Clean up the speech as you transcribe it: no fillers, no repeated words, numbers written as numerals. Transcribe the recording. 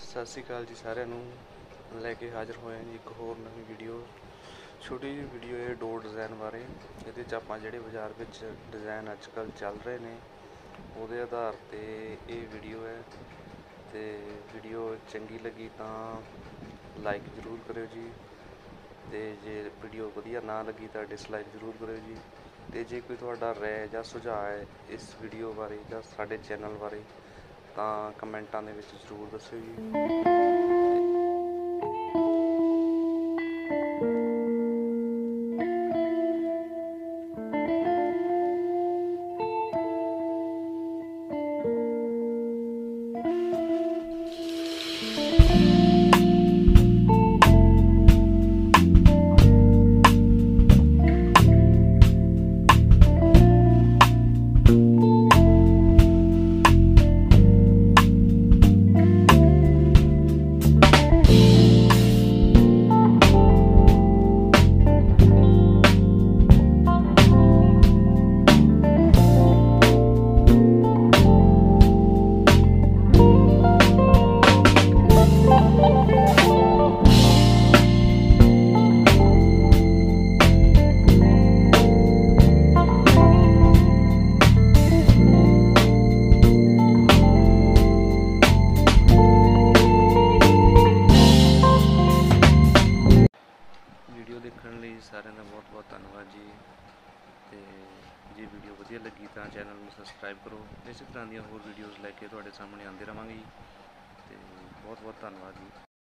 ਸਤਿ ਸ਼੍ਰੀ ਅਕਾਲ ਜੀ ਸਾਰਿਆਂ ਨੂੰ। ਲੈ ਕੇ ਹਾਜ਼ਰ ਹੋਏ ਹਾਂ ਜੀ ਇੱਕ ਹੋਰ ਨਵੀਂ ਵੀਡੀਓ। ਛੋਟੀ ਜਿਹੀ ਵੀਡੀਓ ਇਹ ਡੋਰ ਡਿਜ਼ਾਈਨ ਬਾਰੇ। ਇਹਦੇ 'ਚ ਆਪਾਂ ਜਿਹੜੇ ਬਾਜ਼ਾਰ ਵਿੱਚ ਡਿਜ਼ਾਈਨ ਅੱਜ ਕੱਲ੍ਹ ਚੱਲ ਰਹੇ ਨੇ ਉਹਦੇ ਆਧਾਰ 'ਤੇ ਇਹ ਵੀਡੀਓ ਹੈ। ਅਤੇ ਵੀਡੀਓ ਚੰਗੀ ਲੱਗੀ ਤਾਂ ਲਾਈਕ ਜ਼ਰੂਰ ਕਰਿਓ ਜੀ, ਅਤੇ ਜੇ ਵੀਡੀਓ ਵਧੀਆ ਨਾ ਲੱਗੀ ਤਾਂ ਡਿਸਲਾਈਕ ਜ਼ਰੂਰ ਕਰਿਓ ਜੀ। ਅਤੇ ਜੇ ਕੋਈ ਤੁਹਾਡਾ ਰਾਏ ਜਾਂ ਸੁਝਾਅ ਹੈ ਇਸ ਵੀਡੀਓ ਬਾਰੇ ਜਾਂ ਸਾਡੇ ਚੈਨਲ ਬਾਰੇ ਤਾਂ ਕਮੈਂਟਾਂ ਦੇ ਵਿੱਚ ਜ਼ਰੂਰ ਦੱਸਿਓ ਜੀ। ਵੀਡੀਓ ਦੇਖਣ ਲਈ ਸਾਰਿਆਂ ਦਾ ਬਹੁਤ ਬਹੁਤ ਧੰਨਵਾਦ ਜੀ। ਅਤੇ ਜੇ ਵੀਡੀਓ ਵਧੀਆ ਲੱਗੀ ਤਾਂ ਚੈਨਲ ਨੂੰ ਸਬਸਕ੍ਰਾਈਬ ਕਰੋ। ਇਸੇ ਤਰ੍ਹਾਂ ਦੀਆਂ ਹੋਰ ਵੀਡੀਓਜ਼ ਲੈ ਕੇ ਤੁਹਾਡੇ ਸਾਹਮਣੇ ਆਉਂਦੇ ਰਹਾਂਗੇ ਜੀ। ਅਤੇ ਬਹੁਤ ਬਹੁਤ ਧੰਨਵਾਦ ਜੀ।